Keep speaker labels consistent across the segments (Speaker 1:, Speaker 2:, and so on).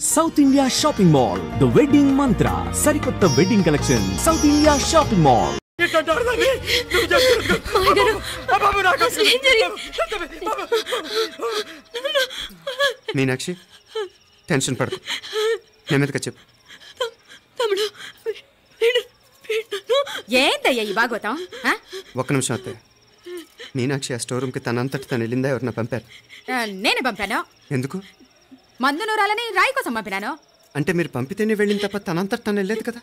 Speaker 1: South India Shopping Mall, the wedding mantra. Sarikotta wedding collection. South India Shopping Mall.
Speaker 2: Meenakshi tension పడకు నెమ్మదిగా చెప్పు.
Speaker 3: ఏంటయ్యా ఈ భాగవతం?
Speaker 2: ఒక్క నిమిషం అత్తయ్య. మీనాక్షి ఆ స్టోర్ రూమ్కి తనంతటి తను వెళ్ళిందా ఎవరన్నా పంపారు?
Speaker 3: నేనే పంపాను.
Speaker 2: ఎందుకు?
Speaker 3: మందు నూరాలని రాయి కోసం పంపినాను.
Speaker 2: అంటే మీరు పంపితేనే వెళ్ళింది తప్ప తనంతటి తను వెళ్ళలేదు కదా.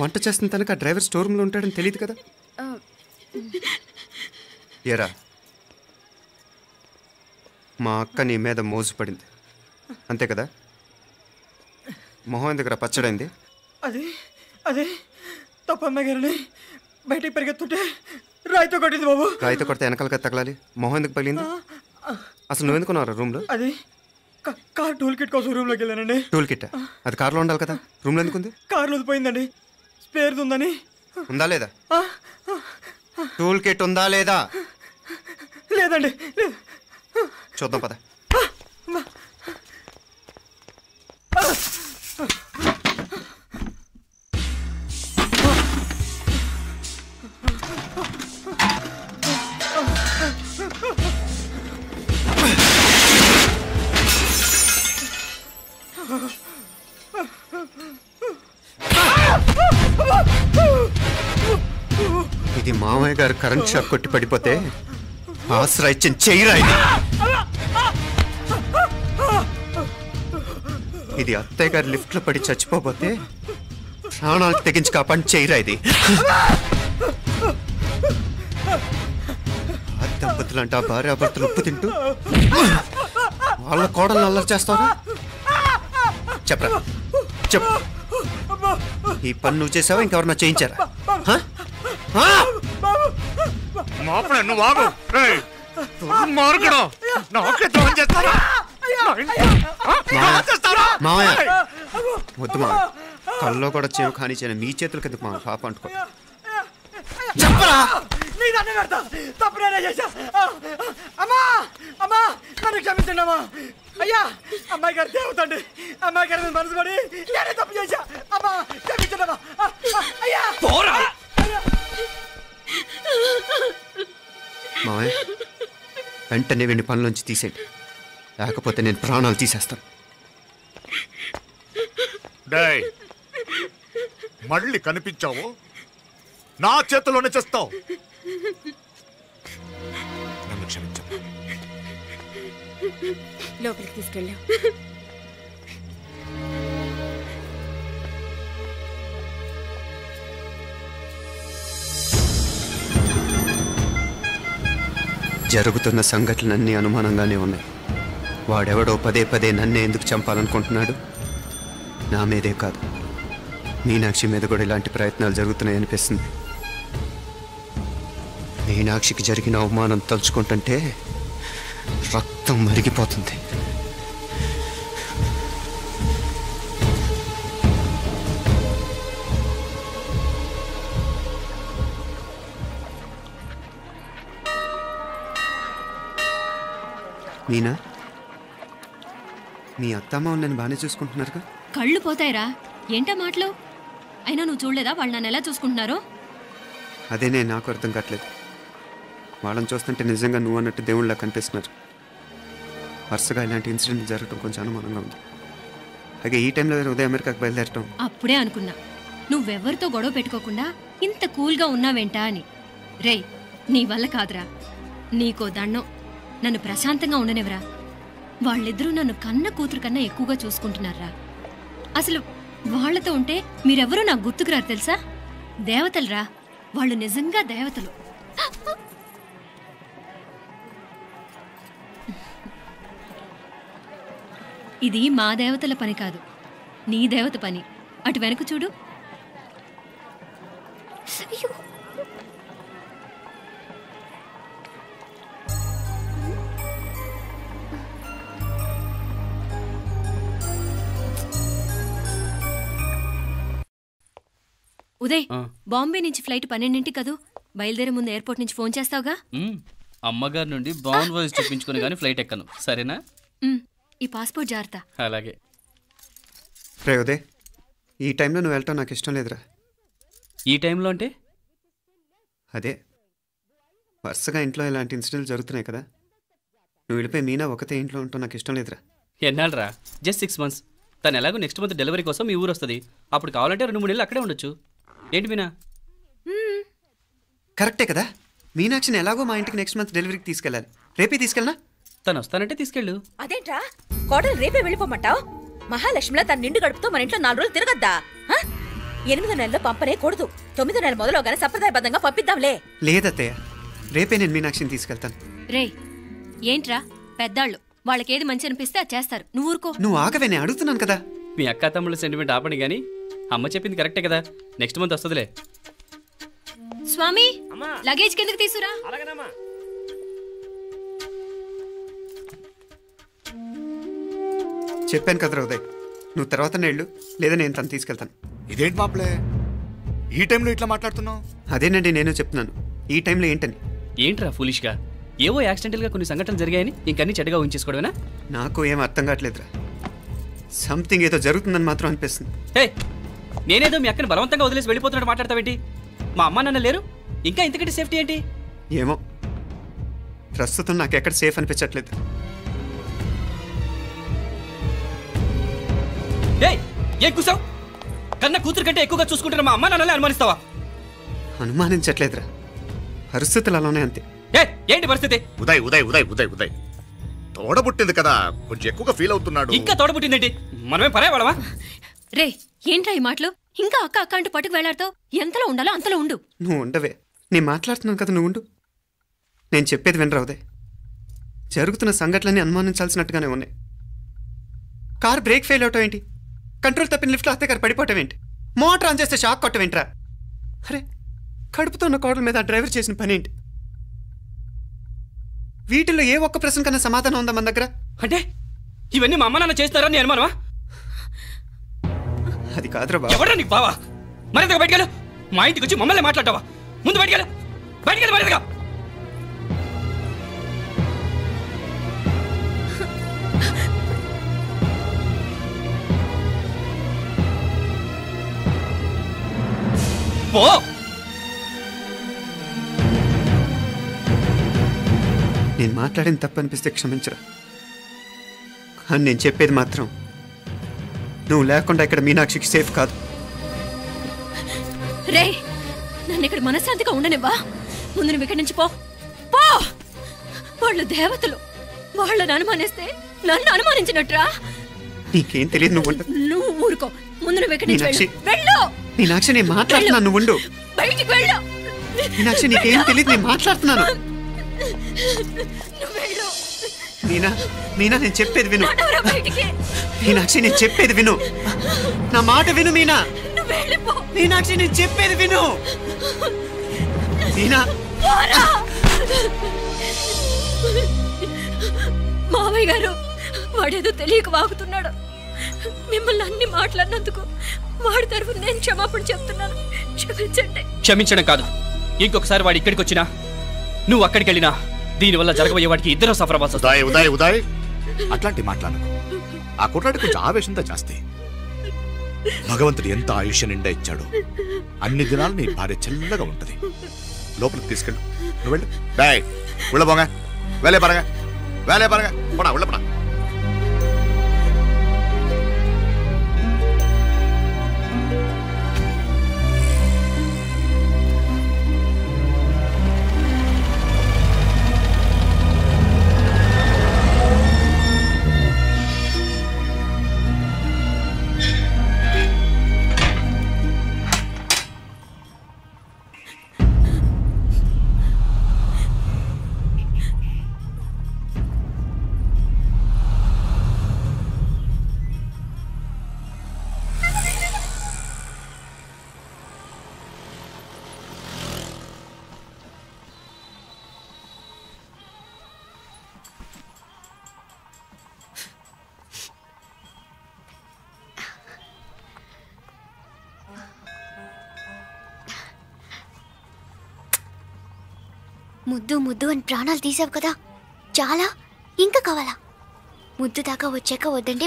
Speaker 2: వంట చేస్తున్న తనకు ఆ డ్రైవర్ స్టోర్ రూమ్లో ఉంటాడని తెలియదు కదా. ఏరా మా అక్క నీ మీద మోజు పడింది అంతే కదా. మొహం దగ్గర పచ్చడైంది.
Speaker 4: అదే అదే తప్పమ్మ గారిని బయటికి పరిగెత్తుంటే రాయితో కొట్టింది బాబు.
Speaker 2: రాయితో కొడితే వెనకాలగా తగలాలి. మొహం ఎందుకు పగిలింది? అసలు నువ్వు ఎందుకున్నావు రూమ్లో?
Speaker 4: అది కార్ టూల్ కిట్ కోసం రూమ్లోకి వెళ్ళానండి.
Speaker 2: టూల్ కిట్ అది కార్లో ఉండాలి కదా, రూమ్లో ఎందుకుంది?
Speaker 4: కార్లో పోయిందండి. స్పేర్ ఉందని.
Speaker 2: ఉందా లేదా? టూల్ కిట్ ఉందా లేదా?
Speaker 4: లేదండి.
Speaker 2: చూద్దాం పద. ఇది మామయ్య గారు కరెంట్ షాక్ కొట్టి పడిపోతే ఆసరా ఇచ్చిన చెయ్యిరా ఇది అత్తయ్య గారు లిఫ్ట్ లో పడి చచ్చిపోతే ప్రాణాలకు తెగించి కాపాడి చెయ్యిరా ఇది. ఆ దంపతులు అంటే ఆ భార్యాభర్తలు ఉప్పు తింటూ వాళ్ళ కోడలు అల్లరి చేస్తారా? చెప్పరా చెప్పు. ఈ పని నువ్వు చేసావా ఇంకెవరన్నా చేయించారా? వద్దు మా కల్లో కూడా చేవు కానీ చేయను. మీ చేతులు కింద మా పాప అంటుకో. చెప్పరా?
Speaker 4: తప్పునే చేశా. అమ్మా అమ్మా నన్ను క్షమించండి అమ్మా. అయ్యా అమ్మాయి గారు దేవతండి. అమ్మాయి గారి మనసు పడి నేనే తప్పు చేశా. అమ్మా క్షమించండి అమ్మా. అయ్యా
Speaker 2: మావయ్య వెంటనే వీడిని పనిలోంచి తీసేయండి, లేకపోతే నేను ప్రాణాలు తీసేస్తాను.
Speaker 5: మళ్ళీ కనిపించావు నా చేతిలోనే చేస్తావు. నన్ను క్షమించు.
Speaker 3: లోపలికి తీసుకెళ్ళా.
Speaker 2: జరుగుతున్న సంఘటనలన్నీ అనుమానంగానే ఉన్నాయి. వాడెవడో పదే పదే నన్నే ఎందుకు చంపాలనుకుంటున్నాడు? నా మీదే కాదు, మీనాక్షి మీద కూడా ఇలాంటి ప్రయత్నాలు జరుగుతున్నాయి అనిపిస్తుంది. మీనాక్షికి జరిగిన అవమానం తలుచుకుంటుంటే రక్తం మరిగిపోతుంది. మీనా, మీ అత్తమ్మ నన్ను బాగానే చూసుకుంటున్నారుగా?
Speaker 6: కళ్ళు పోతాయిరా, ఏంటా మాటలు? అయినా నువ్వు చూడలేదా వాళ్ళు నన్ను ఎలా చూసుకుంటున్నారో?
Speaker 2: అదేనే నాకు అర్థం కావట్లేదు. వాళ్ళని చూస్తుంటే నిజంగా నువ్వు అన్నట్టు దేవుళ్ళ కనిపిస్తున్నారు. వరుసగా ఇలాంటి ఇన్సిడెంట్ జరగడం కొంచెం అనుమానంగా ఉంది. అలాగే ఈ టైంలో ఉదయం అమెరికాకు బయలుదేరటం.
Speaker 6: అప్పుడే అనుకున్నా నువ్వెవరితో గొడవ పెట్టుకోకుండా ఇంత కూల్గా ఉన్నావేంటా అని. రేయ్, నీ వల్ల కాదురా, నీకో దండం. నన్ను ప్రశాంతంగా ఉండనివరా. వాళ్ళిద్దరూ నన్ను కన్న కూతురు కన్నా ఎక్కువగా చూసుకుంటున్నారా. అసలు వాళ్లతో ఉంటే మీరెవరూ నాకు గుర్తుకురారు తెలుసా? దేవతలురా వాళ్ళు, నిజంగా దేవతలు. ఇది మా దేవతల పని కాదు, నీ దేవత పని. అటు వెనక చూడు. ఉదయ్, బాంబే నుంచి ఫ్లైట్ 12ంటికి కదూ. బయలుదేరే ముందు ఎయిర్పోర్ట్ నుంచి ఫోన్ చేస్తావుగా?
Speaker 7: అమ్మగారి నుండి బాండ్ వాయిస్ చూపించుకుని కానీ ఫ్లైట్ ఎక్కను, సరేనా?
Speaker 6: ఈ పాస్పోర్ట్ జాగ్రత్త.
Speaker 7: అలాగే.
Speaker 2: రే ఉదయ్, ఈ టైంలో నువ్వు వెళ్ళటం నాకు ఇష్టం లేదురా.
Speaker 7: ఈ టైంలో అంటే?
Speaker 2: అదే వరుసగా ఇంట్లో ఇలాంటి ఇన్సిడెంట్లు జరుగుతున్నాయి కదా, నువ్వు వెళ్ళిపోయి మీనా ఒకతే ఇంట్లో ఉంటావు నాకు ఇష్టం లేదురా.
Speaker 7: ఎన్నాళ్ళరా? Just 6 months. తను ఎలాగో నెక్స్ట్ మంత్ డెలివరీ కోసం మీ ఊరు వస్తుంది. అప్పుడు కావాలంటే 2-3 నెలలు అక్కడే ఉండొచ్చు. ఏంటి మీనా?
Speaker 2: కరెక్టే కదా, మీనాక్షిని ఎలాగో మా ఇంటికి నెక్స్ట్ మంత్ డెలివరీకి తీసుకెళ్ళాలి. రేపే తీసుకెళ్ళనా?
Speaker 7: తను వస్తానంటే తీసుకెళ్ళు.
Speaker 8: అదేంట్రా కోడలు రేపే వెళ్ళిపోమంటావు? మహాలక్ష్మిలా తన నిండు గడుపుతో మన ఇంట్లో 4 రోజులు తిరగద్దా? 8వ నెలలో పంపనే కూడదు. 9వ నెల మొదలుగానే సంప్రదాయబద్ధంగా పంపిద్దాంలే.
Speaker 2: లేదత్తయ్య, రేపే నేను మీనాక్షిని తీసుకెళ్తాను.
Speaker 6: రే ఏంట్రా పెద్దాళ్ళు, వాళ్ళకేది మంచి అనిపిస్తే అది చేస్తారు. నువ్వు ఊరుకో.
Speaker 2: నువ్వు ఆగవే, నేను అడుగుతున్నాను కదా.
Speaker 7: మీ అక్క తమ్ముళ్ళ సెంటిమెంట్ ఆపండి కానీ అమ్మ చెప్పింది కరెక్టే కదా, నెక్స్ట్ మంత్ వస్తుందిలే.
Speaker 6: స్వామి లగేజ్ కిందకి తీసురా.
Speaker 2: చెప్పాను కదరా ఉదయ్, నువ్వు తర్వాత నేళ్ళు లేదా నేను తను తీసుకెళ్తాను.
Speaker 5: ఇదేంటి మాప్లే, ఈ టైంలో ఇట్లా మాట్లాడుతున్నావు?
Speaker 2: అదేనండి నేను చెప్తున్నాను, ఈ టైంలో ఏంటని.
Speaker 7: ఏంట్రా ఫులిష్గా? ఏవో యాక్సిడెంటల్గా కొన్ని సంఘటనలు జరిగాయని ఇంకన్నీ చెడ్డగా ఊహించేసుకోవడమేనా?
Speaker 2: నాకు ఏం అర్థం కావట్లేదురా, సంథింగ్ ఏదో జరుగుతుందని మాత్రం అనిపిస్తుంది.
Speaker 7: హే, నేనేదో మీ అక్కని బలవంతంగా వదిలేసి వెళ్ళిపోతున్నట్టు మాట్లాడతావేంటి? మా అమ్మ నాన్న లేరు, ఇంకా ఇంతకంటే సేఫ్టీ ఏంటి?
Speaker 2: ఏమో, ప్రస్తుతం నాకు ఎక్కడ సేఫ్ అనిపించట్లేదు.
Speaker 7: ఏం కూసావు? కన్న కూతురు కంటే ఎక్కువగా చూసుకుంటున్న మా అమ్మ నాన్నలే అనుమానిస్తావా?
Speaker 2: అనుమానించట్లేదురా, పరిస్థితులు అలానే అంతే.
Speaker 7: ఏంటి పరిస్థితి?
Speaker 5: ఉదయ్ ఉదయ్ ఉదయ్ ఉదయ్ ఉదయ్ తోడబుట్టింది కదా, కొంచెం ఎక్కువగా ఫీల్ అవుతున్నాడు.
Speaker 7: ఇంకా తోడబుట్టిందేంటి? మనమే పరేవాళ్ళమా?
Speaker 6: రే ఏంట్రా ఈ మాటలు? ఇంకా అక్క అక్క అంటూ పట్టుకు వెళ్లాడుతావు. ఎంతలో ఉండాలో అంతలో ఉండు.
Speaker 2: నువ్వు ఉండవే, నేను మాట్లాడుతున్నాను కదా, నువ్వు ఉండు. నేను చెప్పేది వినరా ఉదయ్, జరుగుతున్న సంఘటనలన్నీ అనుమానించాల్సినట్టుగానే ఉన్నాయి. కార్ బ్రేక్ ఫెయిల్ అవటం ఏంటి, కంట్రోల్ తప్పిన లిఫ్ట్లో అత్తే గారు పడిపోవటం ఏంటి, మోటార్ ఆన్ చేస్తే షాక్ కొట్టం ఏంట్రా? అరే, కడుపుతో ఉన్న కోడల మీద ఆ డ్రైవర్ చేసిన పని ఏంటి? వీటిల్లో ఏ ఒక్క ప్రశ్న కన్నా సమాధానం ఉందా మన దగ్గర?
Speaker 7: అంటే ఇవన్నీ మా అమ్మ నాన్న చేస్తారా నీ అనుమానమా?
Speaker 2: అది కాదురా బాబు.
Speaker 7: ఎవరా నీకు బావా? మరింతగా బయటకెళ్ళు. మా ఇంటికి వచ్చి మమ్మల్ని మాట్లాడతావా? ముందు బయటకెళ్ళు, బయటకెళ్ళు మరింతగా. పో.
Speaker 2: నేను మాట్లాడిన తప్పు అనిపిస్తే క్షమించరా, కానీ నేను చెప్పేది మాత్రం నువ్వు లేకుండా ఇక్కడ మీనాక్షికి సేఫ్ కాదు.
Speaker 6: రే నన్ను ఇక్కడ మనశ్శాంతిగా ఉండనివ్వా. ముందు నువ్వు ఇక్కడి నుంచి పో. పో. వాళ్ళు దేవతలు, వాళ్ళని అనుమానిస్తే నన్ను అనుమానించినట్రా.
Speaker 2: నీకేం తెలియదు, నువ్వు ఉండు.
Speaker 6: నువ్వు ఊరుకో. ముందు నువ్వు ఇక్కడి నుంచి
Speaker 2: మీనాక్షి,
Speaker 6: వెళ్ళు.
Speaker 2: మీనాక్షి నేను మాట్లాడుతున్నాను, నువ్వు ఉండు.
Speaker 6: బయటికి వెళ్ళు.
Speaker 2: మీనాక్షి నీకేం తెలియదు, నేను మాట్లాడుతున్నాను.
Speaker 6: నువ్వు వెళ్ళు.
Speaker 2: మీనా, మీనా నేను చెప్పేది విను.
Speaker 6: నడవరా బయటికి.
Speaker 2: మీనాక్షి నేను చెప్పేది విను, నా మాట విను. మీనా,
Speaker 6: నువ్వు వెళ్ళిపో.
Speaker 2: మీనాక్షి నేను చెప్పేది విను. మీనా,
Speaker 6: పోరా. మావయ్య గారు, వాడేదో తెలియక వాగుతున్నాడు. మిమ్మల్ని అన్ని మాట్లాడినందుకు వాడి తరఫున నేను క్షమాపణ చెప్తున్నాను. క్షమించండి.
Speaker 7: క్షమించడం కాదు, ఇంకొకసారి వాడు ఇక్కడికి వచ్చినా నువ్వు అక్కడికి వెళ్ళినా దీనివల్ల జరగబోయే వాడికి ఇద్దరు సఫర్ అవ్వాల్సి వస్తుంది.
Speaker 5: ఉదయ్ ఉదయ్ అట్లాంటి మాట్లాడకు. ఆ కుట్రాడి కొంచెం ఆవేశంతో జాస్తి. భగవంతుడు ఎంత ఆయుష్య నిండా ఇచ్చాడు, అన్ని దినాలు నీ భార్య చల్లగా ఉంటది. లోపలికి తీసుకెళ్ళు, నువ్వు వెళ్ళు. డాయ్ ఉళ్ళ పోగా, వేలే పరగా, వేలే పరగా, పోడా ఉళ్ళ పడా.
Speaker 9: ముద్దు ముద్దు అని ప్రాణాలు తీసావు కదా, చాలా ఇంకా కావాలా? ముద్దు దాకా వచ్చాక వద్దంటే